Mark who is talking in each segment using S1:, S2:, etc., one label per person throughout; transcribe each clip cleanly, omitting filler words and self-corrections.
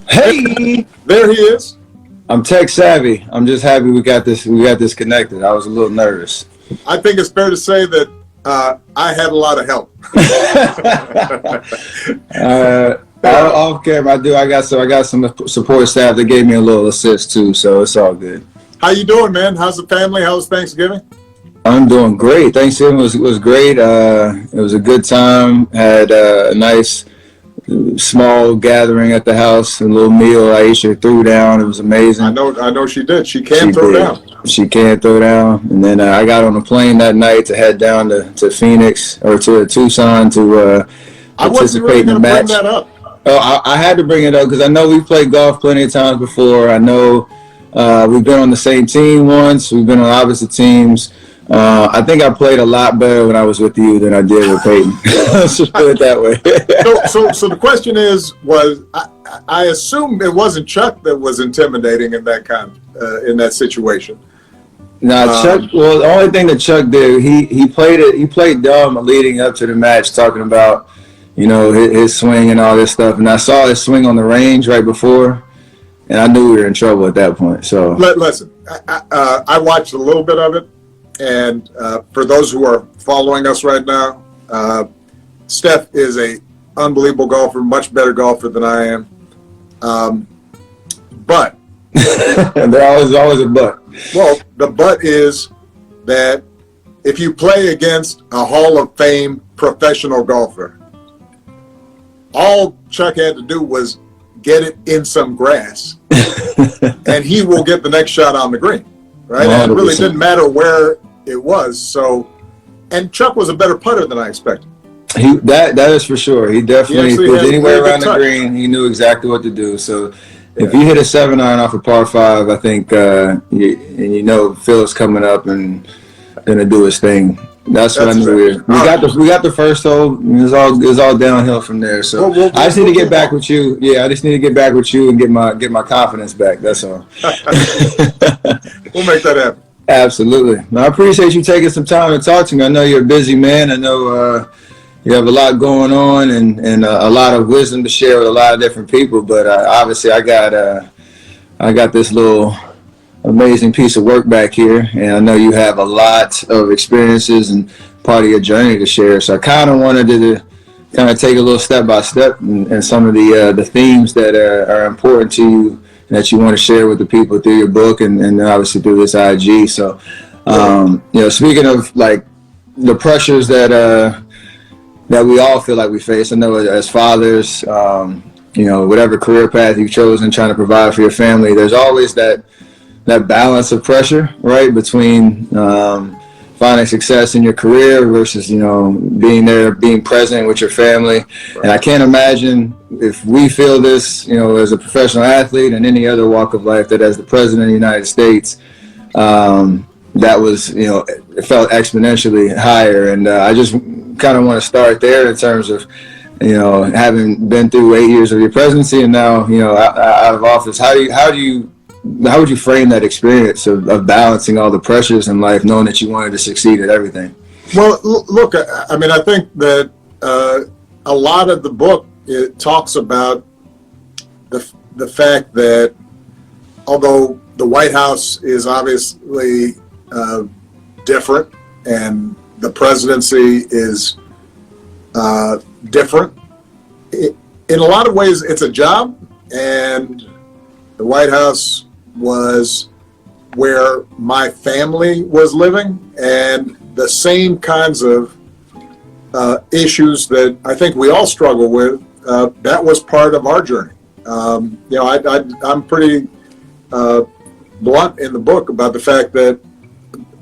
S1: Hey,
S2: There he is.
S1: I'm tech savvy. I'm just happy we got this. We got this connected. I was a little nervous.
S2: I think it's fair to say that I had a lot of help.
S1: Off camera, I got some support staff that gave me a little assist too, so it's all good.
S2: How you doing, man? How's the family? How's Thanksgiving?
S1: I'm doing great. Thanksgiving was great. It was a good time. Had a nice small gathering at the house, a little meal Ayesha threw down. It was amazing.
S2: I know she did. She can throw down.
S1: She can throw down. And then I got on a plane that night to head down to Phoenix or to Tucson to participate in the match.
S2: Bring that up.
S1: Oh, I had to bring it up because I know we've played golf plenty of times before. I know we've been on the same team once. We've been on opposite teams. I think I played a lot better when I was with you than I did with Peyton. Let's just put it that way.
S2: So the question was I assume it wasn't Chuck that was intimidating in that situation.
S1: Nah, Chuck. Well, the only thing that Chuck did, he played dumb leading up to the match, talking about his swing and all this stuff. And I saw his swing on the range right before, and I knew we were in trouble at that point. So
S2: listen, I watched a little bit of it. And for those who are following us right now, Steph is a unbelievable golfer, much better golfer than I am. But
S1: there's always a but.
S2: Well, the but is that if you play against a Hall of Fame professional golfer, all Chuck had to do was get it in some grass, and he will get the next shot on the green. Right? And it really didn't matter where it was. So, and Chuck was a better putter than I expected.
S1: That is for sure. He definitely, if it was anywhere around the green, he knew exactly what to do. So, if you hit a 7-iron off a par 5, I think Phil's coming up and gonna do his thing. That's what I knew. We got the first hole. It's all downhill from there. So I just need to get back with you. Yeah, I just need to get back with you and get my confidence back. That's all.
S2: We'll make that happen.
S1: Absolutely. Now, I appreciate you taking some time to talk to me. I know you're a busy man. I know you have a lot going on and a lot of wisdom to share with a lot of different people. But obviously, I got this little amazing piece of work back here, and I know you have a lot of experiences and part of your journey to share. So I kind of wanted to kind of take a little step by step and some of the themes that are important to you that you want to share with the people through your book and obviously through this IG. So, speaking of like the pressures that we all feel like we face, I know as fathers, whatever career path you've chosen, trying to provide for your family, there's always that balance of pressure, right, between finding success in your career versus, being there, being present with your family. Right. And I can't imagine if we feel this, as a professional athlete and any other walk of life, that as the president of the United States, that was, it felt exponentially higher. And I just kind of want to start there in terms of, having been through 8 years of your presidency and now, out of office, how would you frame that experience of balancing all the pressures in life, knowing that you wanted to succeed at everything?
S2: Well, look, I think that a lot of the book, it talks about the fact that although the White House is obviously different and the presidency is different, in a lot of ways it's a job, and the White House was where my family was living, and the same kinds of issues that I think we all struggle with, that was part of our journey. I'm pretty blunt in the book about the fact that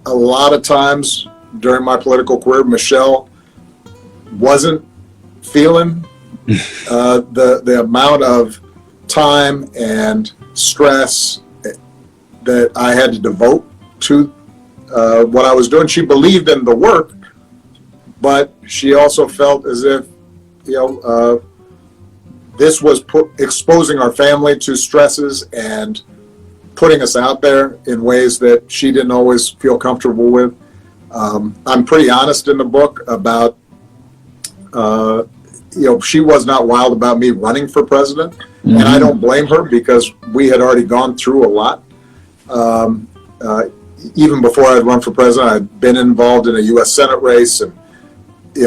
S2: a lot of times during my political career, Michelle wasn't feeling the amount of time and stress that I had to devote to what I was doing. She believed in the work, but she also felt as if, this was exposing our family to stresses and putting us out there in ways that she didn't always feel comfortable with. I'm pretty honest in the book about, she was not wild about me running for president. And I don't blame her because we had already gone through a lot. Even before I'd run for president, I'd been involved in a U.S. Senate race, and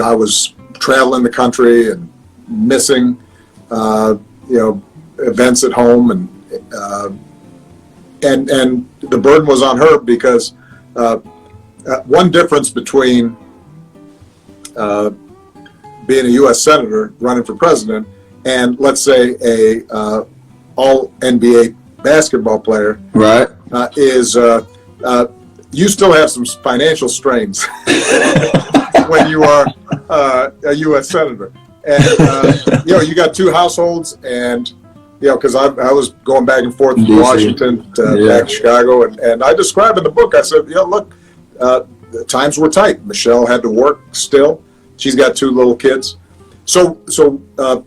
S2: I was traveling the country and missing, events at home, and the burden was on her because one difference between being a U.S. senator running for president and, let's say, a all NBA basketball player,
S1: right,
S2: is you still have some financial strains when you are a U.S. senator, and you got two households, and because I was going back and forth from Washington to back to Chicago, and I describe in the book, I said, look, the times were tight. Michelle had to work still. She's got two little kids. So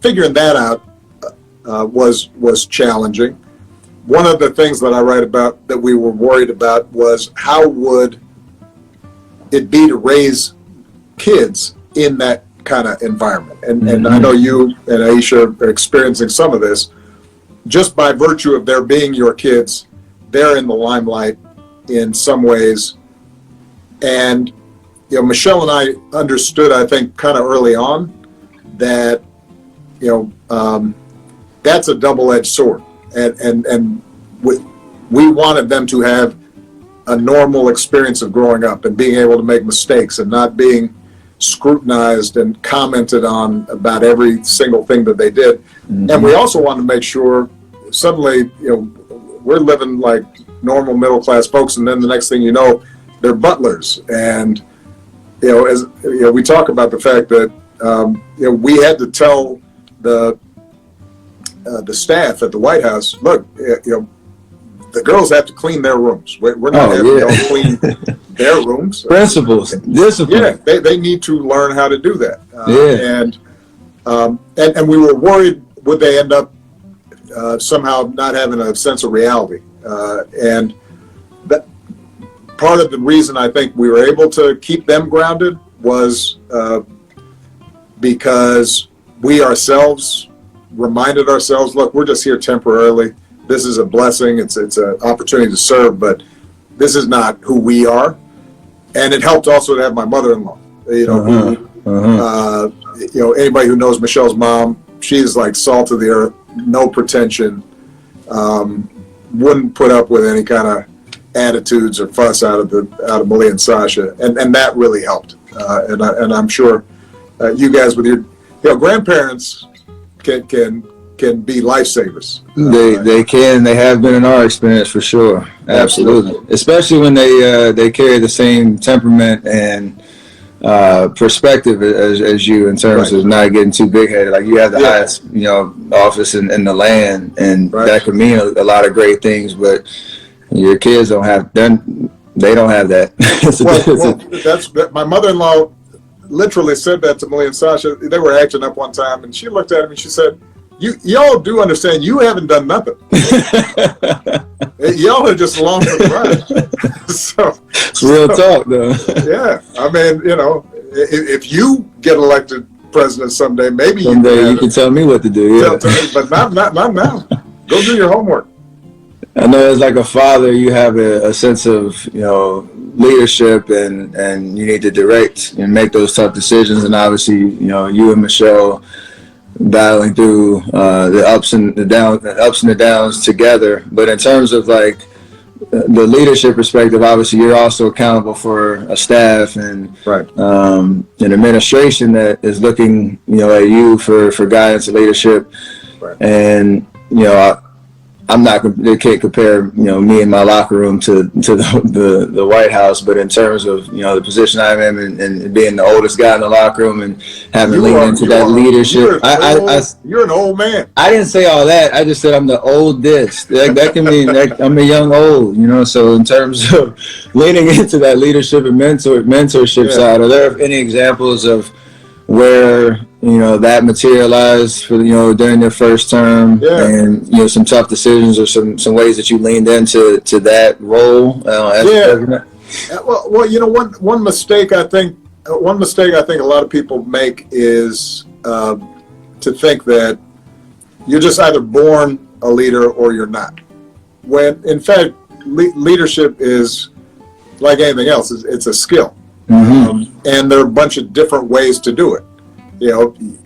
S2: figuring that out was challenging. One of the things that I write about that we were worried about was how would it be to raise kids in that kind of environment. And I know you and Ayesha are experiencing some of this. Just by virtue of their being your kids, they're in the limelight in some ways. And Michelle and I understood, I think, kind of early on that that's a double-edged sword, and we wanted them to have a normal experience of growing up and being able to make mistakes and not being scrutinized and commented on about every single thing that they did. And we also wanted to make sure suddenly we're living like normal middle-class folks, and then the next thing you know, they're butlers. And as we talk about the fact that we had to tell the staff at the White House, look, the girls have to clean their rooms. We're not having them clean their rooms.
S1: Principles, discipline.
S2: Yeah, they need to learn how to do that. And we were worried, would they end up somehow not having a sense of reality? And that part of the reason I think we were able to keep them grounded was because we ourselves reminded ourselves, look, we're just here temporarily. This is a blessing. It's an opportunity to serve, but this is not who we are. And it helped also to have my mother-in-law. Anybody who knows Michelle's mom, she's like salt of the earth, no pretension, wouldn't put up with any kind of attitudes or fuss out of Malia and Sasha, and that really helped. And I'm sure you guys with your grandparents can be lifesavers.
S1: They can. They have been in our experience for sure. Absolutely. Especially when they carry the same temperament and perspective as you in terms of not getting too big headed. Like you have the highest office in the land, and that could mean a lot of great things. But your kids don't have them. They don't have that.
S2: That's my mother-in-law literally said that to Malia and Sasha. They were acting up one time, and she looked at him and she said, y'all do understand you haven't done nothing. Y'all are just along for the ride.
S1: It's real talk, though.
S2: Yeah, I mean, if you get elected president someday, maybe you
S1: can tell me what to do. Yeah,
S2: but not now. Go do your homework.
S1: I know as like a father, you have a sense of leadership, and you need to direct and make those tough decisions. And obviously, you and Michelle battling through the ups and the downs together. But in terms of like the leadership perspective, obviously you're also accountable for a staff and an administration that is looking at you for guidance and leadership. And they can't compare me and my locker room to the White House, but in terms of the position I'm in and being the oldest guy in the locker room and having leaned into that leadership,
S2: you're an old man.
S1: I didn't say all that. I just said I'm the oldest. That can mean I'm a young old. So in terms of leaning into that leadership and mentorship side, are there any examples of where that materialized for during your first term, and some tough decisions or some ways that you leaned into that role as president?
S2: Well, one mistake I think a lot of people make is to think that you're just either born a leader or you're not. When in fact, leadership is like anything else. It's a skill, and there are a bunch of different ways to do it.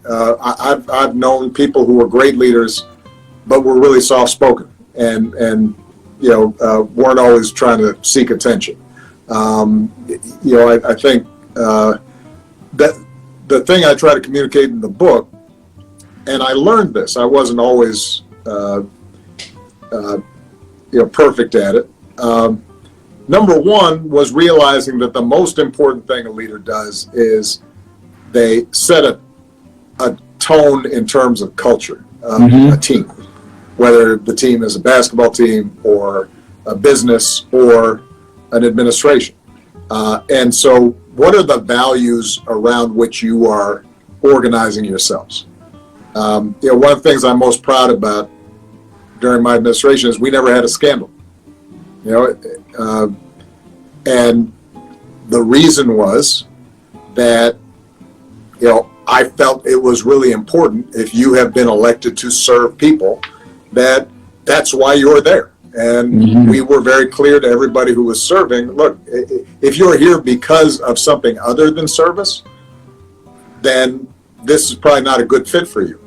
S2: I've known people who were great leaders, but were really soft-spoken and weren't always trying to seek attention. I think that the thing I try to communicate in the book, and I learned this. I wasn't always perfect at it. Number one was realizing that the most important thing a leader does is they set a tone in terms of culture of a team, whether the team is a basketball team or a business or an administration. And so what are the values around which you are organizing yourselves? One of the things I'm most proud about during my administration is we never had a scandal. And the reason was that, I felt it was really important, if you have been elected to serve people, that's why you're there. And we were very clear to everybody who was serving, look, if you're here because of something other than service, then this is probably not a good fit for you.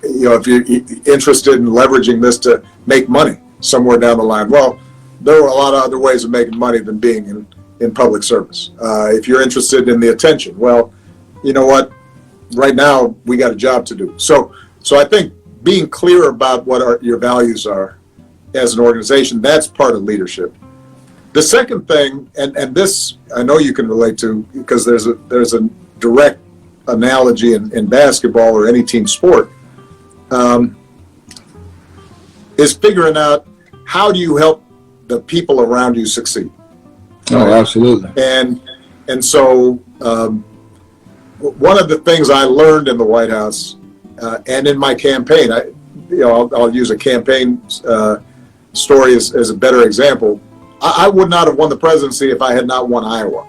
S2: If you're interested in leveraging this to make money somewhere down the line, well, there were a lot of other ways of making money than being in public service. If you're interested in the attention, well, you know what? Right now, we got a job to do. So I think being clear about what your values are as an organization, that's part of leadership. The second thing, and this I know you can relate to because there's a direct analogy in basketball or any team sport, is figuring out how do you help the people around you succeed.
S1: Oh, absolutely.
S2: And so one of the things I learned in the White House and in my campaign, I'll use a campaign story as a better example. I would not have won the presidency if I had not won Iowa,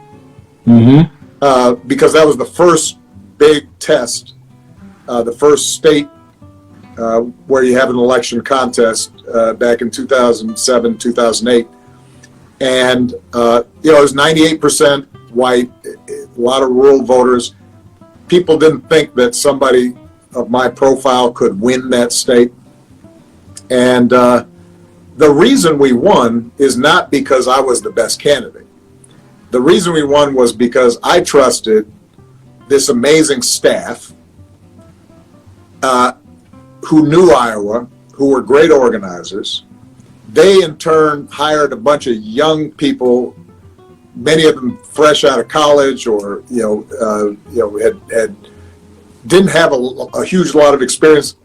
S2: because that was the first big test, the first state where you have an election contest back in 2007, 2008. And, it was 98% white, a lot of rural voters. People didn't think that somebody of my profile could win that state. And the reason we won is not because I was the best candidate. The reason we won was because I trusted this amazing staff who knew Iowa, who were great organizers. They in turn hired a bunch of young people, many of them fresh out of college or didn't have a huge lot of experience,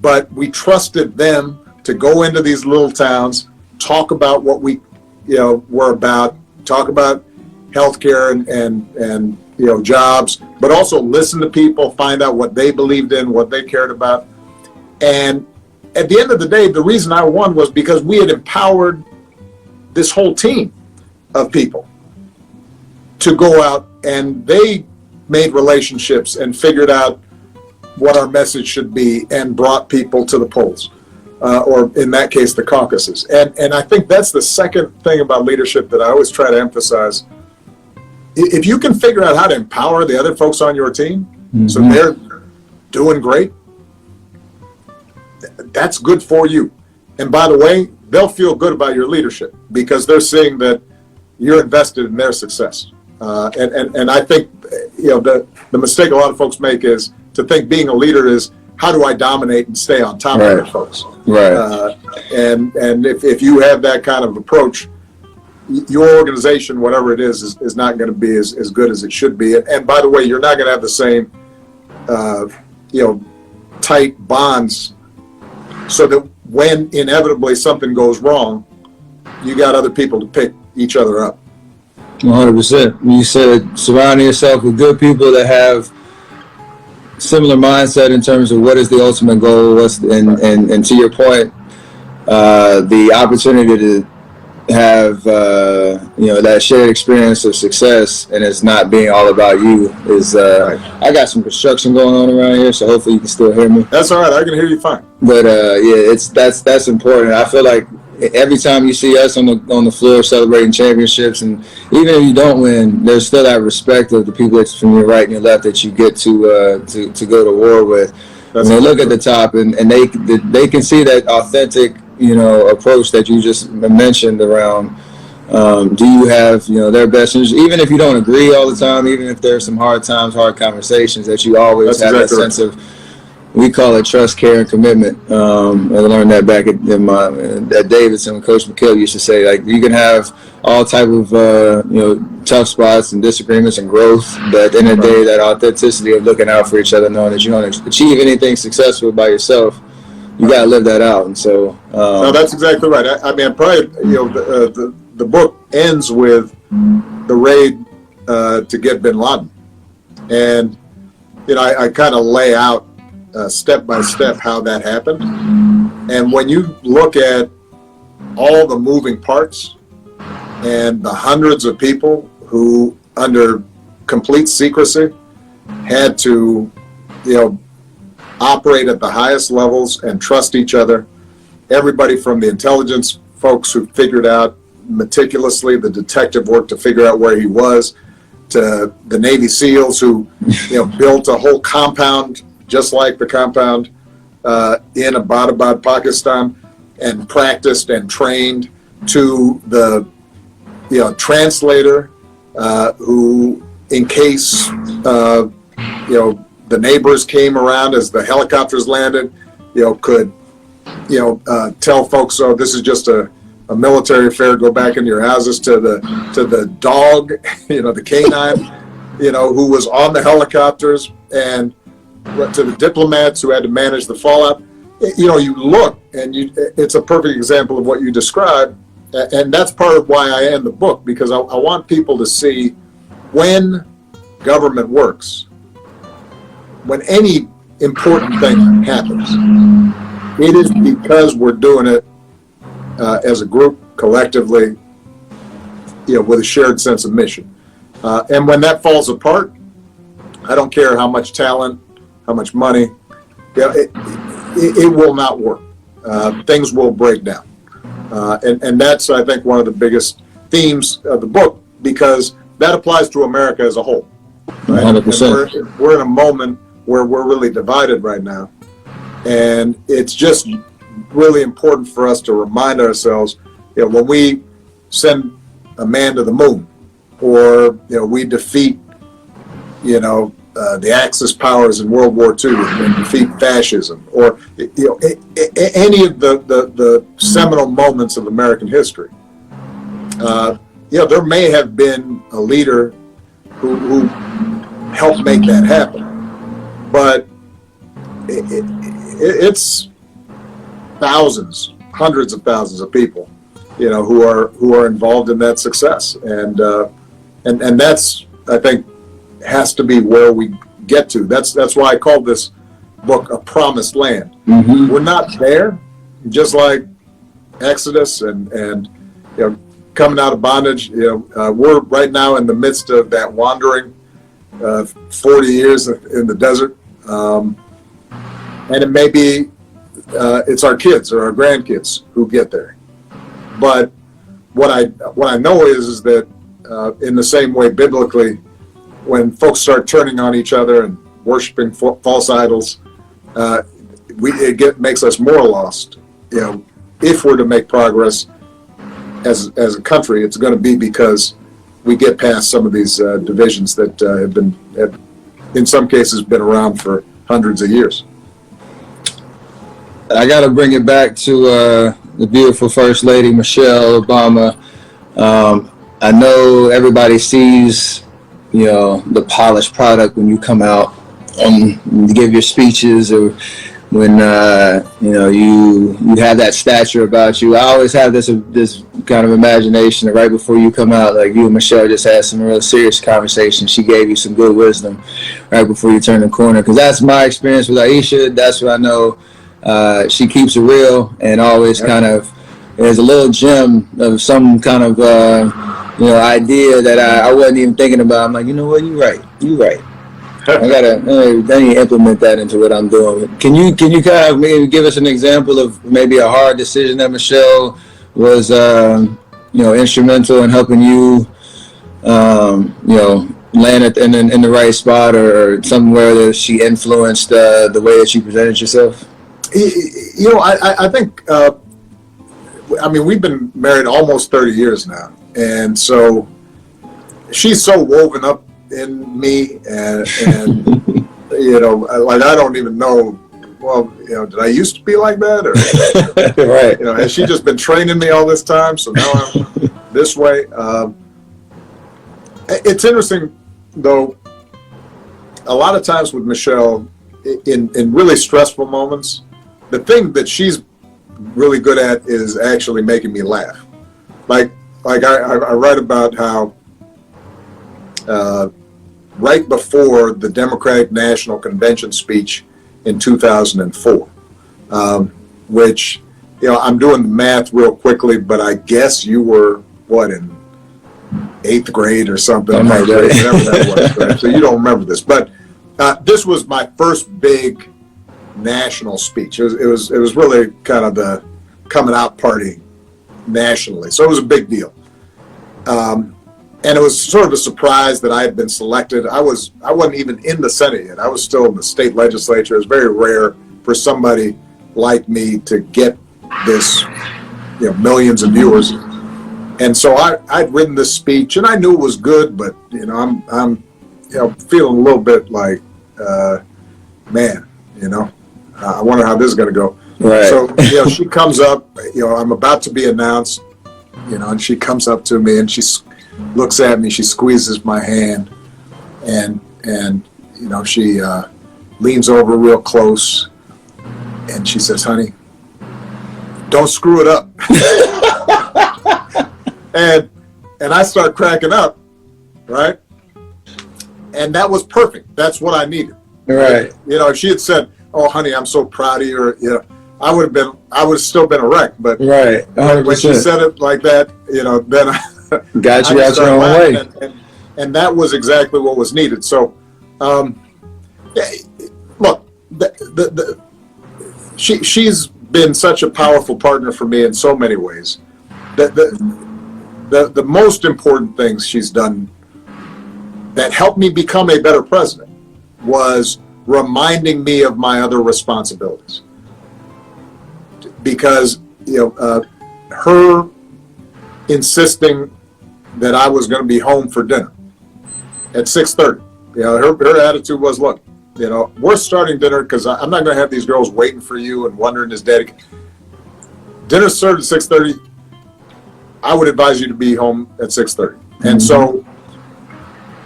S2: but we trusted them to go into these little towns, talk about what we were about, talk about healthcare and jobs, but also listen to people, find out what they believed in, what they cared about. And at the end of the day, the reason I won was because we had empowered this whole team of people to go out, and they made relationships and figured out what our message should be and brought people to the polls, or in that case, the caucuses. And I think that's the second thing about leadership that I always try to emphasize. If you can figure out how to empower the other folks on your team so they're doing great, that's good for you. And by the way, they'll feel good about your leadership because they're seeing that you're invested in their success. And I think the mistake a lot of folks make is to think being a leader is how do I dominate and stay on top of other folks.
S1: Right.
S2: And if you have that kind of approach, your organization, whatever it is not going to be as good as it should be. And by the way, you're not going to have the same tight bonds, so that when inevitably something goes wrong, you got other people to pick each other up.
S1: 100%. You said surrounding yourself with good people that have similar mindset in terms of what is the ultimate goal, and to your point, the opportunity to have that shared experience of success, and it's not being all about you. Is
S2: Right.
S1: I got some construction going on around here, so hopefully you can still hear me.
S2: That's all right. I can hear you fine.
S1: But that's important. I feel like every time you see us on the floor celebrating championships, and even if you don't win, there's still that respect of the people that's from your right and your left that you get to go to war with.
S2: That's
S1: and they look at the top, and they can see that authentic approach that you just mentioned around. Do you have their best interest, even if you don't agree all the time, even if there's some hard times, hard conversations, that you always
S2: That's
S1: have
S2: exactly
S1: that sense of. We call it trust, care, and commitment. I learned that back at Davidson when Coach McKill used to say, like, you can have all type of tough spots and disagreements and growth, but at the end of the day, that authenticity of looking out for each other, knowing that you don't achieve anything successful by yourself, you got to live that out. And so,
S2: no, that's exactly right. I mean, probably the book ends with the raid to get Bin Laden, and I kind of lay out step by step how that happened. And when you look at all the moving parts and the hundreds of people who, under complete secrecy, had to, operate at the highest levels and trust each other, everybody from the intelligence folks who figured out meticulously the detective work to figure out where he was, to the Navy SEALs who, built a whole compound just like the compound in Abbottabad, Pakistan, and practiced and trained, to the translator who, in case the neighbors came around as the helicopters landed, could tell folks, oh, this is just a military affair, go back into your houses, to the dog, the canine, who was on the helicopters, and to the diplomats who had to manage the fallout. You look, and it's a perfect example of what you described, and that's part of why I end the book, because I want people to see when government works, when any important thing happens, it is because we're doing it as a group, collectively, with a shared sense of mission. And when that falls apart, I don't care how much talent, how much money, it will not work. Things will break down. And that's, I think, one of the biggest themes of the book, because that applies to America as a whole. Right?
S1: 100%.
S2: We're in a moment where we're really divided right now. And it's just really important for us to remind ourselves, when we send a man to the moon, or we defeat, the Axis powers in World War II and defeat fascism, or any of the seminal moments of American history. There may have been a leader who helped make that happen, but it's thousands, hundreds of thousands of people, who are involved in that success, and that's, I think, has to be where we get to. That's why I called this book A Promised Land.
S1: Mm-hmm.
S2: We're not there, just like Exodus and coming out of bondage. We're right now in the midst of that wandering, 40 years in the desert, and it may be it's our kids or our grandkids who get there. But what I know is that in the same way, biblically, when folks start turning on each other and worshiping false idols, it makes us more lost. If we're to make progress as a country, it's going to be because we get past some of these divisions that have in some cases been around for hundreds of years.
S1: I got to bring it back to the beautiful First Lady, Michelle Obama. I know everybody sees, the polished product when you come out and you give your speeches, or when, you have that stature about you. I always have this kind of imagination that right before you come out, like you and Michelle just had some real serious conversation. She gave you some good wisdom right before you turn the corner. Because that's my experience with Ayesha. That's what I know. She keeps it real and always kind of, there's a little gem of some kind of idea that I wasn't even thinking about. I'm like, you know what, you're right. I need to implement that into what I'm doing. Can you kind of maybe give us an example of maybe a hard decision that Michelle was instrumental in helping you land in the right spot, or somewhere that she influenced the way that you presented yourself?
S2: I think we've been married almost 30 years now, and so she's so woven up in me, and like I don't even know. Well, did I used to be like that, or
S1: right?
S2: Has she just been training me all this time? So now I'm this way. It's interesting, though. A lot of times with Michelle, in really stressful moments, the thing that she's really good at is actually making me laugh. Like I write about how right before the Democratic National Convention speech in 2004, which, I'm doing the math real quickly, but I guess you were, in 8th grade or something, whatever that was, right? So you don't remember this, but this was my first big national speech. It was really kind of the coming out party nationally, so it was a big deal. And it was sort of a surprise that I had been selected. I wasn't even in the Senate yet. I was still in the state legislature. It was very rare for somebody like me to get this, millions of viewers. And so I'd written this speech, and I knew it was good, but I'm feeling a little bit like, man, I wonder how this is going to go.
S1: Right.
S2: So she comes up. I'm about to be announced. And she comes up to me and she looks at me. She squeezes my hand, and she leans over real close, and she says, "Honey, don't screw it up." and I start cracking up, right? And that was perfect. That's what I needed.
S1: Right.
S2: If she had said, "Oh, honey, I'm so proud of you," I would have still been a wreck. But
S1: right, 100%.
S2: When she said it like that, then I
S1: got you out your own way.
S2: And that was exactly what was needed. So, look, she's been such a powerful partner for me in so many ways. The most important things she's done that helped me become a better president was reminding me of my other responsibilities. Because her insisting that I was going to be home for dinner at 6:30. Her attitude was, look, we're starting dinner because I'm not going to have these girls waiting for you and wondering is daddy. Dinner's served at 6:30. I would advise you to be home at 6:30. Mm-hmm. And so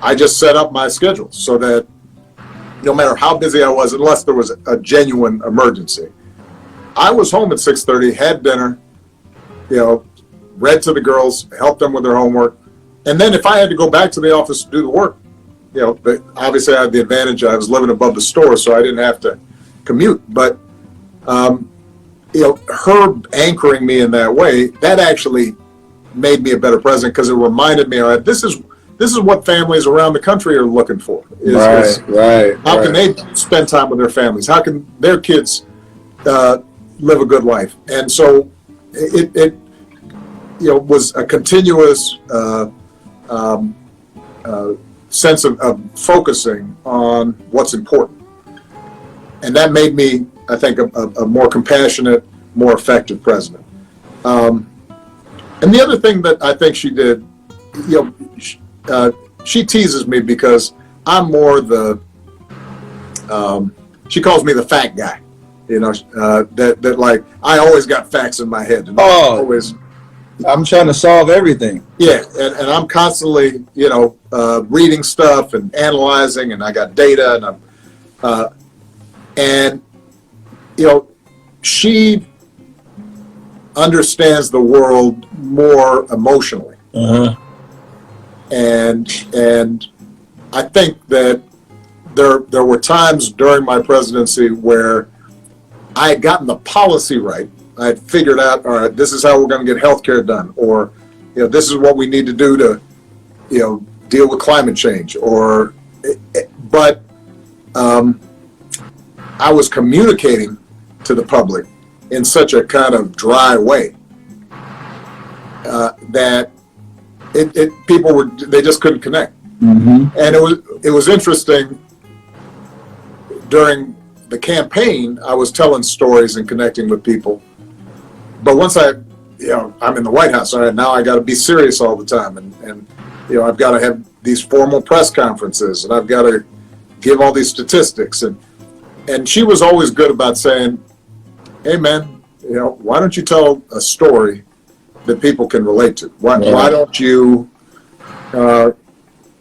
S2: I just set up my schedule so that no matter how busy I was, unless there was a genuine emergency, I was home at 6:30, had dinner, read to the girls, helped them with their homework. And then if I had to go back to the office to do the work, obviously I had the advantage. I was living above the store, so I didn't have to commute. But, her anchoring me in that way, that actually made me a better president because it reminded me, all right, this is what families around the country are looking for.
S1: Right.
S2: How can they spend time with their families? How can their kids live a good life? And so it was a continuous sense of focusing on what's important. And that made me, I think, a more compassionate, more effective president. And the other thing that I think she did, she teases me because I'm more she calls me the fact guy. That like I always got facts in my head. And
S1: I'm trying to solve everything.
S2: Yeah, and I'm constantly, reading stuff and analyzing, and I got data, and she understands the world more emotionally.
S1: Uh-huh.
S2: And I think that there were times during my presidency where I had gotten the policy right, I had figured out, all right, this is how we're going to get healthcare done, or this is what we need to do to deal with climate change, but I was communicating to the public in such a kind of dry way that they just couldn't connect. Mm-hmm. And it was interesting. During the campaign, I was telling stories and connecting with people, but once I'm in the White House, now I got to be serious all the time, and I've got to have these formal press conferences, and I've got to give all these statistics, and she was always good about saying, hey man, why don't you tell a story that people can relate to? Why don't you,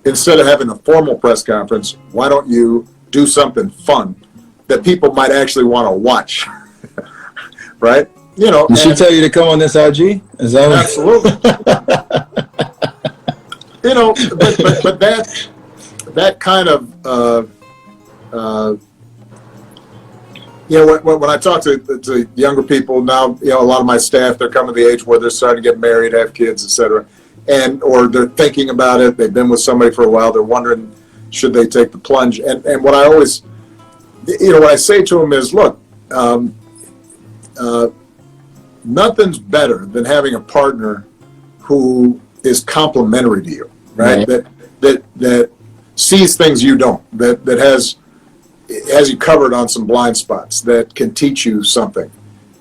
S2: instead of having a formal press conference, why don't you do something fun that people might actually want to watch? Right?
S1: Did she tell you to come on this IG? Is that
S2: absolutely. But that kind of when I talk to younger people now, a lot of my staff, they're coming to the age where they're starting to get married, have kids, etc., or they're thinking about it. They've been with somebody for a while. They're wondering, should they take the plunge? And what I always, what I say to them is, look, nothing's better than having a partner who is complementary to you, right? That sees things you don't, that has you covered on some blind spots, that can teach you something.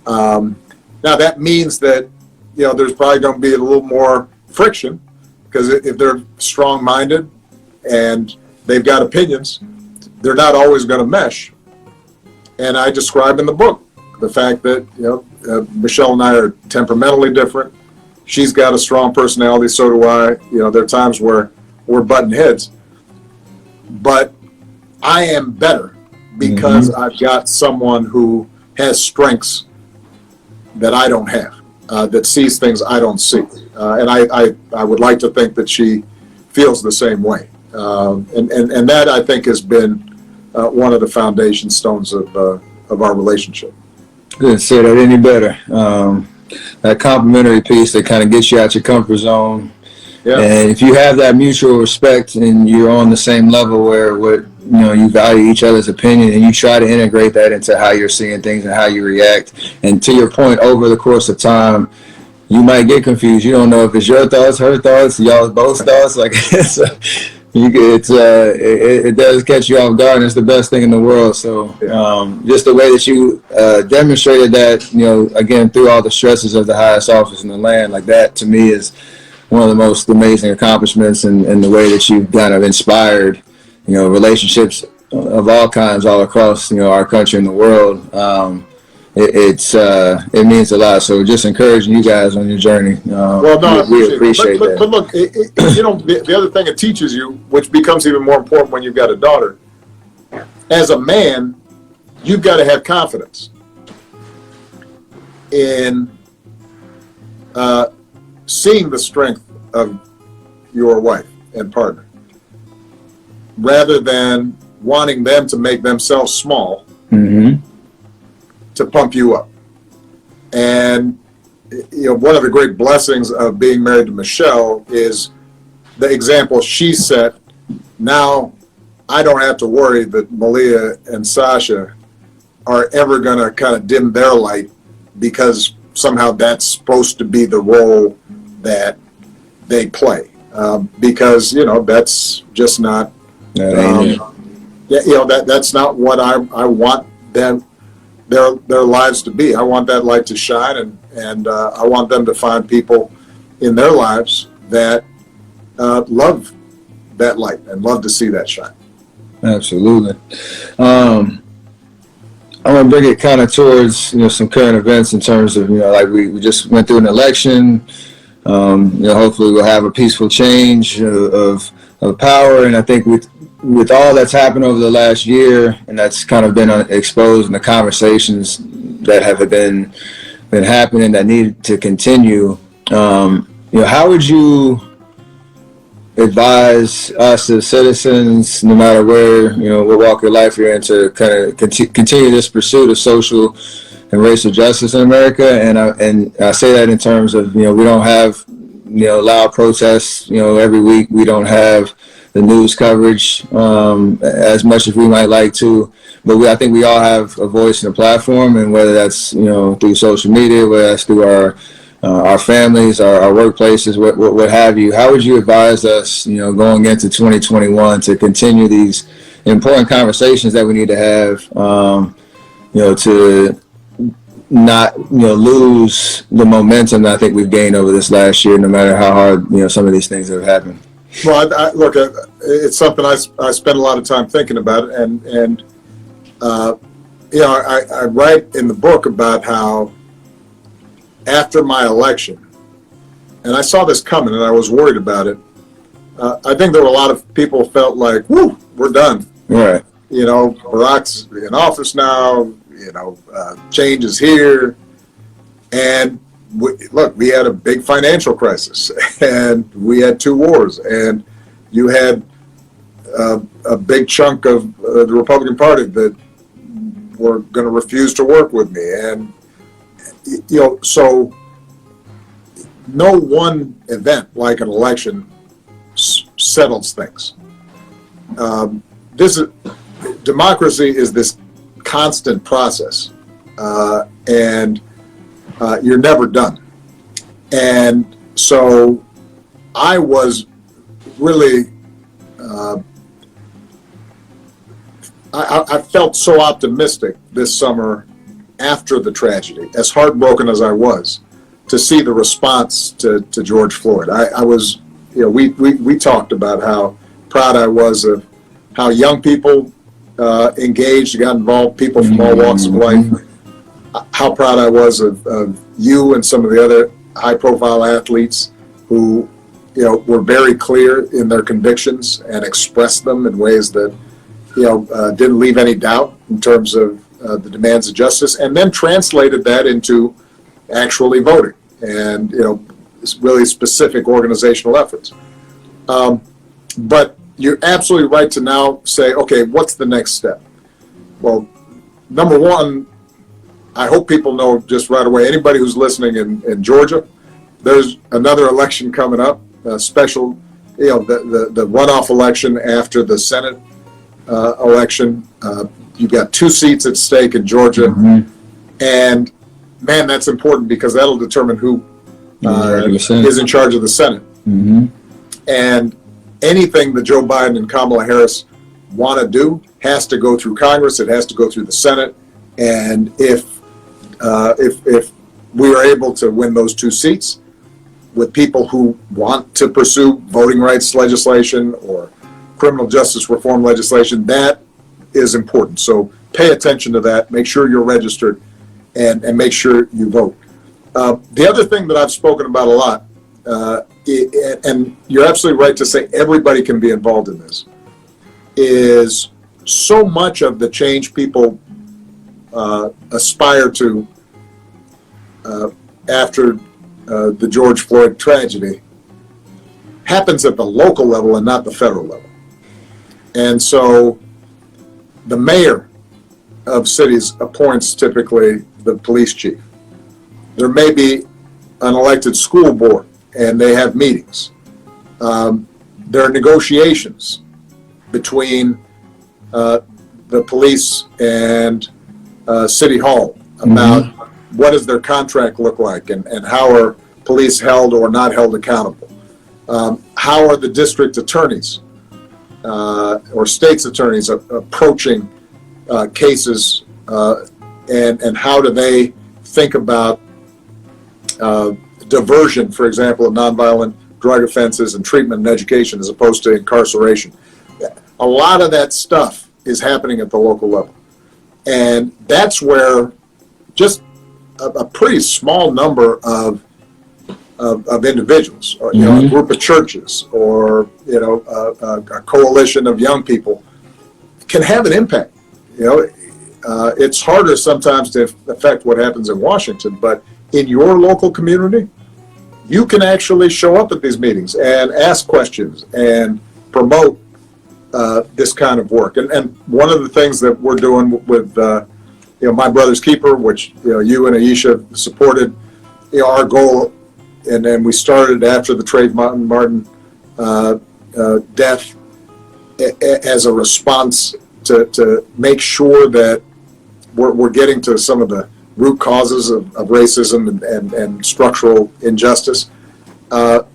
S2: Now that means that there's probably going to be a little more friction, because if they're strong-minded and they've got opinions, they're not always going to mesh. And I describe in the book the fact that Michelle and I are temperamentally different. She's got a strong personality, so do I. There are times where we're butting heads, but I am better because mm-hmm. I've got someone who has strengths that I don't have, that sees things I don't see. And I would like to think that she feels the same way. And that, I think, has been one of the foundation stones of our relationship.
S1: Couldn't say that any better. That complimentary piece that kind of gets you out your comfort zone. Yeah. And if you have that mutual respect and you're on the same level where you value each other's opinion, and you try to integrate that into how you're seeing things and how you react. And to your point, over the course of time, you might get confused. You don't know if it's your thoughts, her thoughts, y'all both thoughts. Like it does catch you off guard, and it's the best thing in the world. So just the way that you demonstrated that, again, through all the stresses of the highest office in the land, like that to me is one of the most amazing accomplishments, and the way that you've kind of inspired, relationships of all kinds all across, our country and the world. It means a lot. So just encouraging you guys on your journey. We appreciate that.
S2: But look, the other thing it teaches you, which becomes even more important when you've got a daughter, as a man, you've got to have confidence in seeing the strength of your wife and partner, rather than wanting them to make themselves small. Mm-hmm. To pump you up. And one of the great blessings of being married to Michelle is the example she set. Now I don't have to worry that Malia and Sasha are ever going to kind of dim their light, because somehow that's supposed to be the role that they play, because that's just not that's not what I want them their lives to be. I want that light to shine, and I want them to find people in their lives that love that light and love to see that shine.
S1: Absolutely. I want to bring it kind of towards some current events in terms of like we just went through an election. Hopefully we'll have a peaceful change of power, and I think with all that's happened over the last year, and that's kind of been exposed in the conversations that have been happening that need to continue, how would you advise us as citizens, no matter where, what walk of life you're in, to kind of continue this pursuit of social and racial justice in America. And I say that in terms of, we don't have, loud protests, every week. We don't have the news coverage as much as we might like to. But I think we all have a voice and a platform, and whether that's, through social media, whether that's through our families, our workplaces, what have you. How would you advise us, going into 2021 to continue these important conversations that we need to have, to not, lose the momentum that I think we've gained over this last year, no matter how hard, some of these things have happened?
S2: Well, look, it's something I spend a lot of time thinking about, and I write in the book about how after my election, and I saw this coming and I was worried about it, I think there were a lot of people felt like, whoo, we're done.
S1: Right.
S2: Barack's in office now, change is here. And we had a big financial crisis, and we had 2 wars, and you had a big chunk of the Republican Party that were going to refuse to work with me. And, so no one event like an election settles things. Democracy is this constant process, and you're never done. And so I was really, I felt so optimistic this summer after the tragedy, as heartbroken as I was, to see the response to George Floyd. I was, we talked about how proud I was of how young people engaged, got involved, people from all walks of life. How proud I was of you and some of the other high-profile athletes who, were very clear in their convictions and expressed them in ways that, didn't leave any doubt in terms of the demands of justice, and then translated that into actually voting and, really specific organizational efforts. But you're absolutely right to now say, okay, what's the next step? Well, number one, I hope people know just right away, anybody who's listening in Georgia, there's another election coming up, a special, the runoff election after the Senate election. You've got 2 seats at stake in Georgia. Mm-hmm. And, man, that's important because that'll determine who is in charge of the Senate. Mm-hmm. And anything that Joe Biden and Kamala Harris want to do has to go through Congress. It has to go through the Senate. And if we are able to win those 2 seats with people who want to pursue voting rights legislation or criminal justice reform legislation, that is important. So pay attention to that. Make sure you're registered and make sure you vote. The other thing that I've spoken about a lot, and you're absolutely right to say everybody can be involved in this, is so much of the change people aspire to after the George Floyd tragedy happens at the local level and not the federal level. And so the mayor of cities appoints typically the police chief. There may be an elected school board and they have meetings. There are negotiations between the police and City Hall about what does their contract look like and how are police held or not held accountable. How are the district attorneys or state's attorneys approaching cases and how do they think about diversion, for example, of nonviolent drug offenses and treatment and education as opposed to incarceration. A lot of that stuff is happening at the local level. And that's where just a pretty small number of individuals, or, a group of churches, or a coalition of young people can have an impact. It's harder sometimes to affect what happens in Washington, but in your local community, you can actually show up at these meetings and ask questions and promote this kind of work. And one of the things that we're doing with My Brother's Keeper, which, you and Ayesha supported, our goal, and then we started after the Trayvon Martin death as a response to make sure that we're getting to some of the root causes of racism and structural injustice. One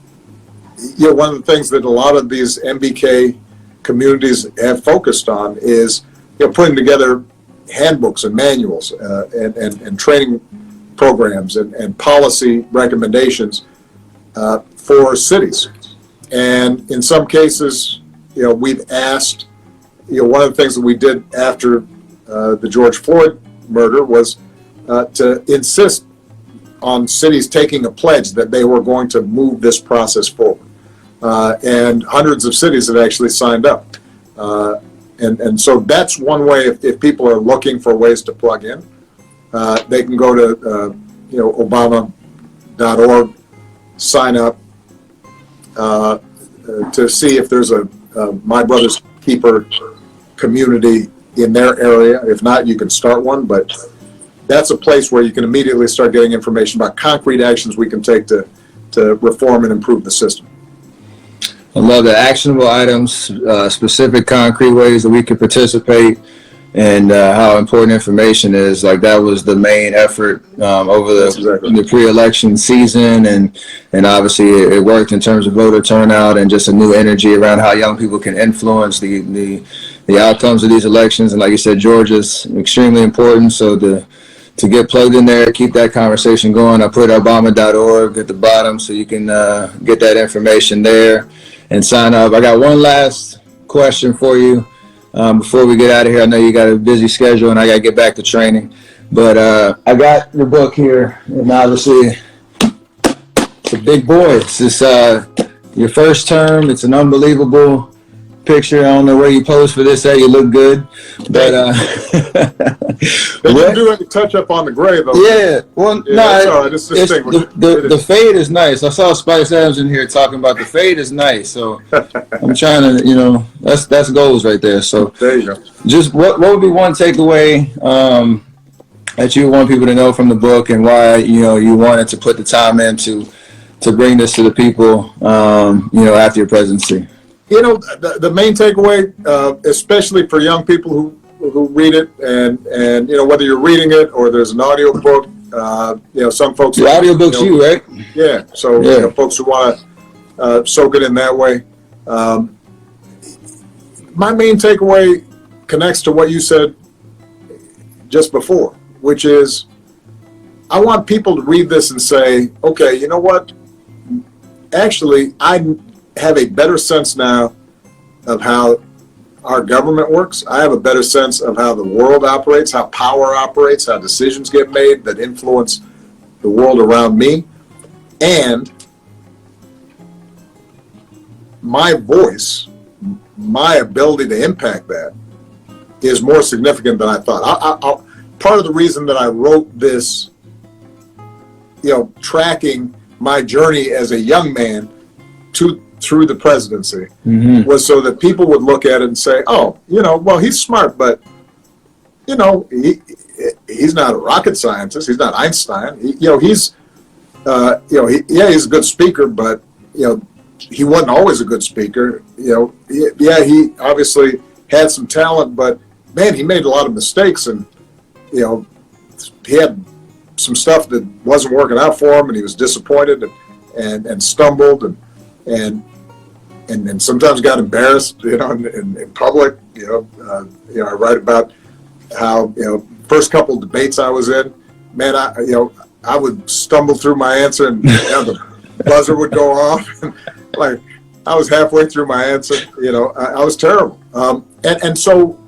S2: of the things that a lot of these MBK communities have focused on is putting together handbooks and manuals and training programs and policy recommendations for cities. And in some cases, we've asked, one of the things that we did after the George Floyd murder was to insist on cities taking a pledge that they were going to move this process forward. And hundreds of cities have actually signed up. And so that's one way, if people are looking for ways to plug in, they can go to Obama.org, sign up to see if there's a My Brother's Keeper community in their area. If not, you can start one, but that's a place where you can immediately start getting information about concrete actions we can take to reform and improve the system.
S1: I love the actionable items, specific concrete ways that we could participate, and how important information is. Like, that was the main effort over the pre-election season, and obviously it worked in terms of voter turnout and just a new energy around how young people can influence the outcomes of these elections. And like you said, Georgia's extremely important, so to get plugged in there, keep that conversation going. I put Obama.org at the bottom so you can get that information there and sign up. I got one last question for you before we get out of here. I know you got a busy schedule and I got to get back to training, but I got your book here, and obviously it's a big boy. It's this, your first term. It's an unbelievable picture. I don't know where you posed for this at. You look good, but
S2: they didn't do any touch up on the gray though.
S1: Yeah, well,
S2: yeah,
S1: no,
S2: it's all right. It's distinguished.
S1: The fade is nice. I saw Spice Adams in here talking about the fade is nice. So I'm trying to, that's goals right there. So
S2: there you go.
S1: Just what would be one takeaway that you want people to know from the book, and why you wanted to put the time in to bring this to the people after your presidency?
S2: The main takeaway, especially for young people who read it, and whether you're reading it or there's an audio book, some folks.
S1: The audio book's you, right?
S2: Yeah. So folks who want to soak it in that way. My main takeaway connects to what you said just before, which is I want people to read this and say, okay, you know what? Actually, I have a better sense now of how our government works. I have a better sense of how the world operates, how power operates, how decisions get made that influence the world around me. And my voice, my ability to impact that is more significant than I thought. Part of the reason that I wrote this, tracking my journey as a young man through the presidency, was so that people would look at it and say, oh, well, he's smart, but, he's not a rocket scientist. He's not Einstein. He's a good speaker, but, he wasn't always a good speaker. He obviously had some talent, but, man, he made a lot of mistakes, and, he had some stuff that wasn't working out for him, and he was disappointed and stumbled and sometimes got embarrassed, in public. I write about how, first couple of debates I was in, man, I would stumble through my answer, and the buzzer would go off, and like I was halfway through my answer. I was terrible. And so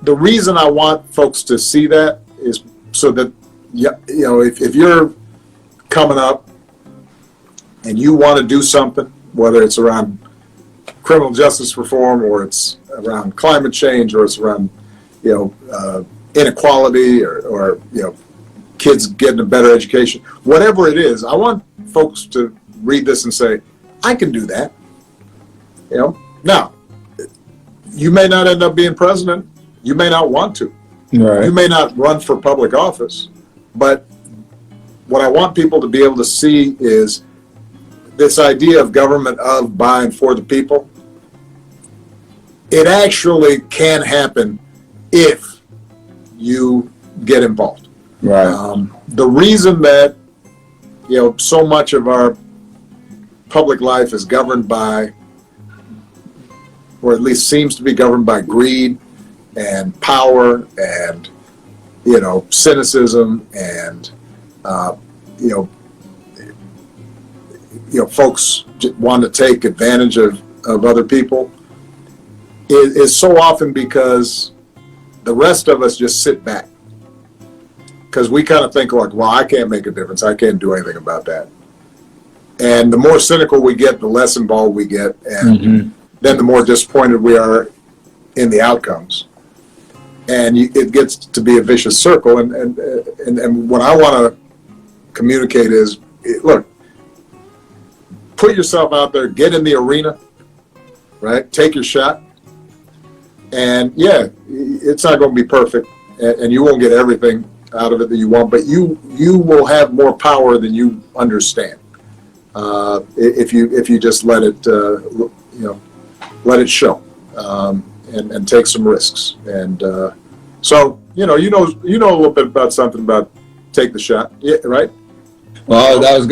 S2: the reason I want folks to see that is so that if you're coming up and you want to do something, whether it's around criminal justice reform, or it's around climate change, or it's around, inequality, or kids getting a better education, whatever it is, I want folks to read this and say, I can do that. Now, you may not end up being president. You may not want to.
S1: Right.
S2: You may not run for public office, but what I want people to be able to see is this idea of government of, by, and for the people. It actually can happen if you get involved.
S1: Right.
S2: The reason that so much of our public life is governed by, or at least seems to be governed by, greed and power and cynicism and folks want to take advantage of other people is so often because the rest of us just sit back. Because we kind of think like, well, I can't make a difference. I can't do anything about that. And the more cynical we get, the less involved we get. And then the more disappointed we are in the outcomes. And it gets to be a vicious circle. And what I want to communicate is, look, put yourself out there, get in the arena, right? Take your shot. And yeah, it's not going to be perfect, and you won't get everything out of it that you want, but you will have more power than you understand if you just let it show and take some risks. And so you know a little bit about something about take the shot, yeah, right?
S1: Well, I was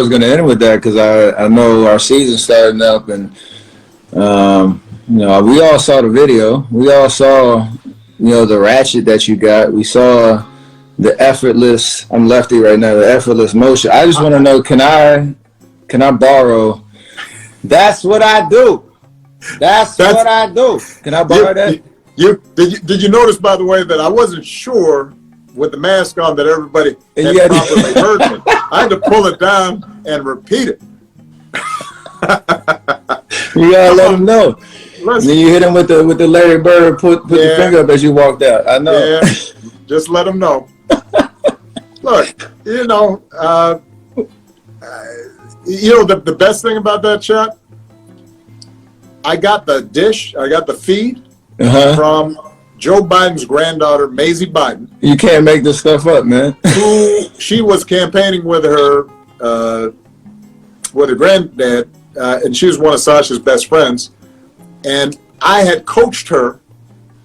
S1: gonna end with that because I know our season's starting up, and we all saw the video. We all saw the ratchet that you got. We saw the effortless. I'm lefty right now. The effortless motion. I just want to know, can I borrow? That's what I do. That's what I do. Can I borrow that?
S2: Did you notice, by the way, that I wasn't sure with the mask on that everybody had properly heard me. I had to pull it down and repeat it.
S1: You gotta let them know.
S2: Listen.
S1: Then you hit him with the Larry Bird, put the finger up as you walked out. I know.
S2: Yeah, just let them know. Look, the best thing about that shot, I got the dish, I got the feed from Joe Biden's granddaughter, Maisie Biden.
S1: You can't make this stuff up, man.
S2: Who she was campaigning with her granddad, and she was one of Sasha's best friends. And I had coached her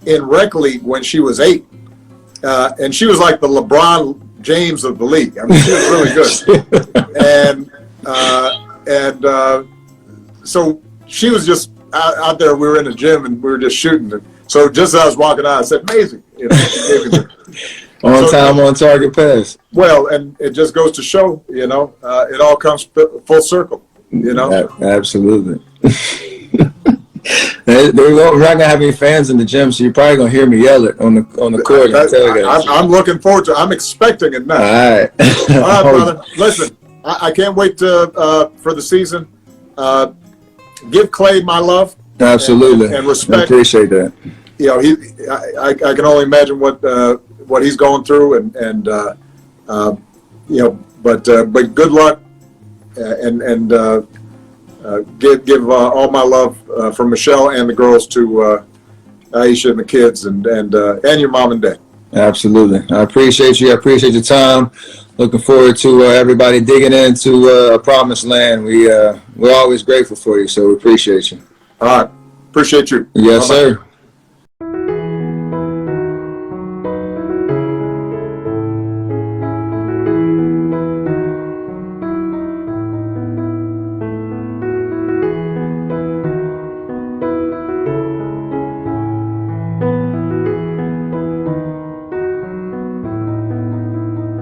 S2: in rec league when she was 8, and she was like the LeBron James of the league. I mean, she was really good. And so she was just out there. We were in the gym and we were just shooting. So just as I was walking out, I said, "Amazing!"
S1: On time, on target pass.
S2: Well, and it just goes to show, it all comes full circle.
S1: Absolutely. We're not gonna have any fans in the gym, so you're probably gonna hear me yell it on the court.
S2: I'm looking forward to it. I'm expecting it now.
S1: All right,
S2: brother. Listen, I can't wait for the season. Give Clay my love.
S1: Absolutely,
S2: and respect.
S1: I appreciate that.
S2: I can only imagine what he's going through, but good luck, and give all my love from Michelle and the girls to Ayesha and the kids, and your mom and dad.
S1: Absolutely, I appreciate you. I appreciate your time. Looking forward to everybody digging into a promised land. We're always grateful for you, so we appreciate you.
S2: All right, appreciate you.
S1: Yes, sir.